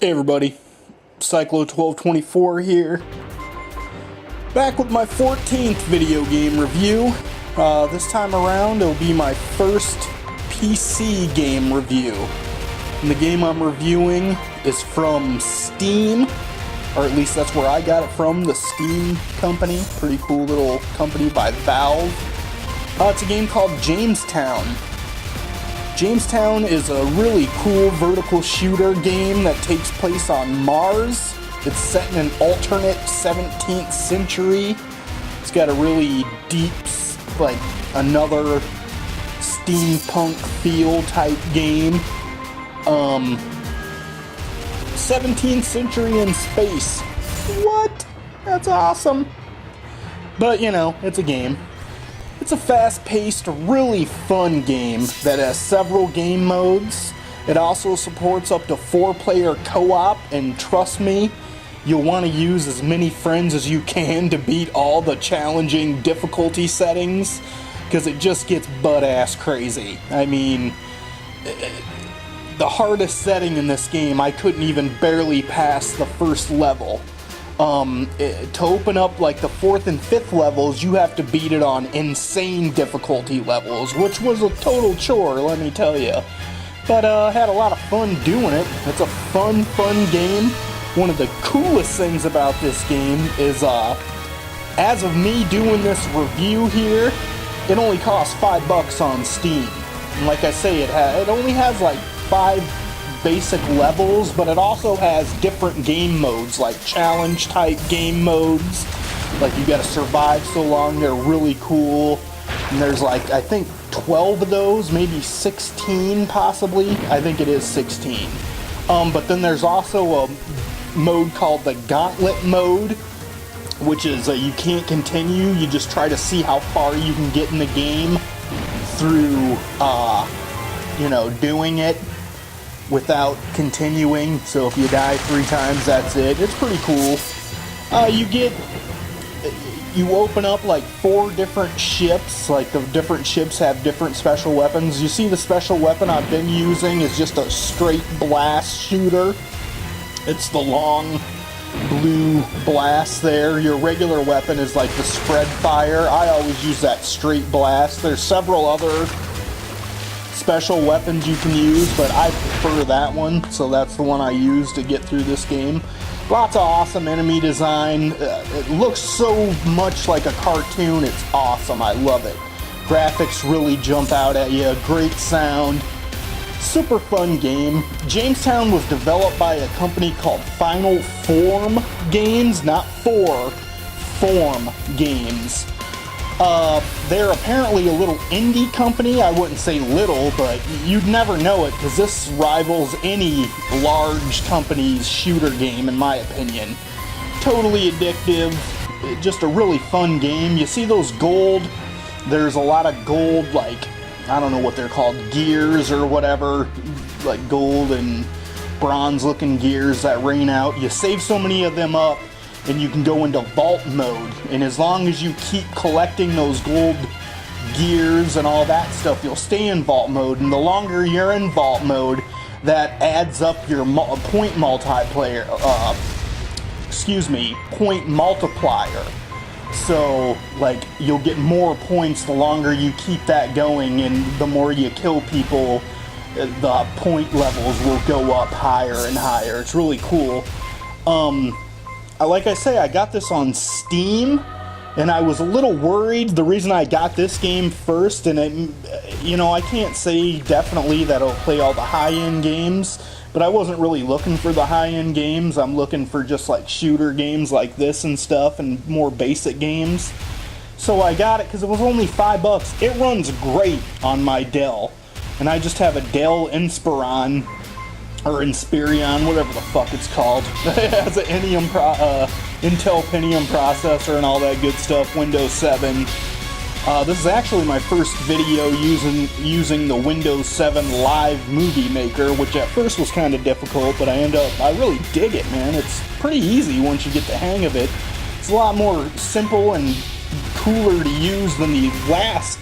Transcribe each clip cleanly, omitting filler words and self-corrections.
Hey everybody, Cyclo1224 here, back with my 14th video game review. This time around it'll be my first PC game review. And the game I'm reviewing is from Steam, or at least that's where I got it from, the Steam company. Pretty cool little company by Valve. It's a game called JAMESTOWN. JAMESTOWN is a really cool vertical shooter game that takes place on Mars. It's set in an alternate 17th century. It's got a really deep, like, another steampunk feel type game. 17th century in space. What? That's awesome. But, you know, it's a game. It's a fast-paced, really fun game that has several game modes. It also supports up to 4-player co-op, and trust me, you'll want to use as many friends as you can to beat all the challenging difficulty settings, because it just gets butt-ass crazy. I mean, the hardest setting in this game, I couldn't even barely pass the first level. To open up like the 4th and 5th levels, you have to beat it on insane difficulty levels, which was a total chore, let me tell you. But had a lot of fun doing it. It's a fun game. One of the coolest things about this game is, as of me doing this review here, it only costs $5 on Steam. And like I say, it only has like 5 basic levels, but it also has different game modes, like challenge type game modes, like you gotta survive so long. They're really cool, and there's like, I think 12 of those, maybe 16 possibly. I think it is 16. But then there's also a mode called the Gauntlet mode, which is you can't continue, you just try to see how far you can get in the game through you know, doing it without continuing. So if you die 3 times, that's it. It's pretty cool. You open up like 4 different ships. Like the different ships have different special weapons. You see the special weapon I've been using is just a straight blast shooter. It's the long blue blast there. Your regular weapon is like the spread fire. I always use that straight blast. There's several other special weapons you can use, but I prefer that one, so that's the one I use to get through this game. Lots of awesome enemy design. It looks so much like a cartoon. It's awesome. I love it. Graphics really jump out at you. Great sound. Super fun game. JAMESTOWN was developed by a company called Final Form Games, not Form Games. They're apparently a little indie company. I wouldn't say little, but you'd never know it, because this rivals any large company's shooter game, in my opinion. Totally addictive. Just a really fun game. You see those gold? There's a lot of gold, like, I don't know what they're called, gears or whatever, like gold and bronze looking gears that rain out. You save so many of them up, and you can go into vault mode, and as long as you keep collecting those gold gears and all that stuff, you'll stay in vault mode, and the longer you're in vault mode, that adds up your point multiplier, point multiplier. So, like, you'll get more points the longer you keep that going, and the more you kill people, the point levels will go up higher and higher. It's really cool. Like I say, I got this on Steam, and I was a little worried. The reason I got this game first, and you know, I can't say definitely that it'll play all the high-end games, but I wasn't really looking for the high-end games. I'm looking for just like shooter games like this and stuff, and more basic games. So I got it because it was only $5. It runs great on my Dell, and I just have a Dell Inspiron, or Inspirion, whatever the fuck it's called. It has an Intel Pentium processor and all that good stuff, Windows 7. This is actually my first video using the Windows 7 Live Movie Maker, which at first was kind of difficult, but I really dig it, man. It's pretty easy once you get the hang of it. It's a lot more simple and cooler to use than the last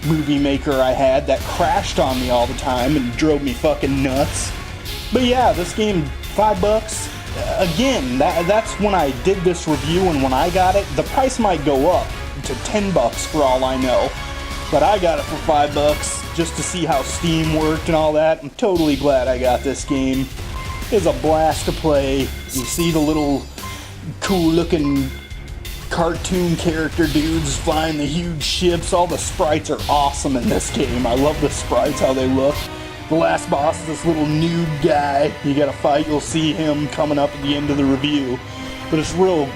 movie maker I had that crashed on me all the time and drove me fucking nuts. But yeah, this game $5. Again, that's when I did this review, and when I got it, the price might go up to $10 for all I know. But I got it for $5 just to see how Steam worked and all that. I'm totally glad I got this game. It's a blast to play. You see the little cool looking cartoon character dudes flying the huge ships. All the sprites are awesome in this game. I love the sprites, how they look. The last boss is this little nude guy you gotta fight. You'll see him coming up at the end of the review. But it's a real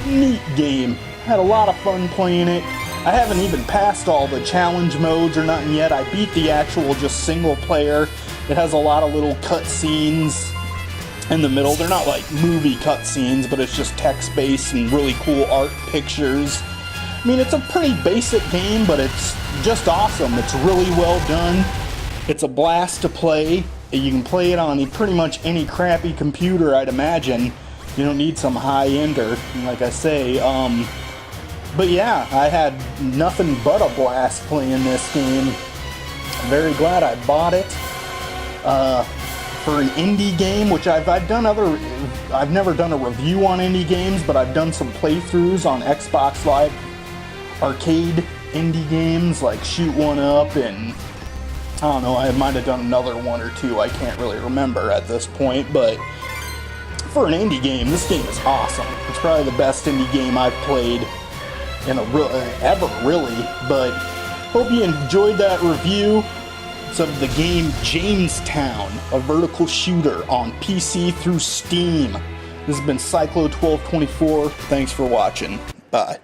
neat game. Had a lot of fun playing it. I haven't even passed all the challenge modes or nothing yet. I beat the actual just single player. It has a lot of little cutscenes in the middle. They're not like movie cutscenes, but it's just text-based and really cool art pictures. I mean, it's a pretty basic game, but it's just awesome. It's really well done. It's a blast to play. You can play it on pretty much any crappy computer, I'd imagine. You don't need some high-ender, like I say. But yeah, I had nothing but a blast playing this game. I'm very glad I bought it. For an indie game, which I've never done a review on indie games, but I've done some playthroughs on Xbox Live Arcade indie games, like Shoot One Up, and I don't know, I might have done another one or two, I can't really remember at this point, but for an indie game, this game is awesome. It's probably the best indie game I've played in ever, really, but hope you enjoyed that review. It's of the game Jamestown, a vertical shooter on PC through Steam. This has been Cyclo1224. Thanks for watching. Bye.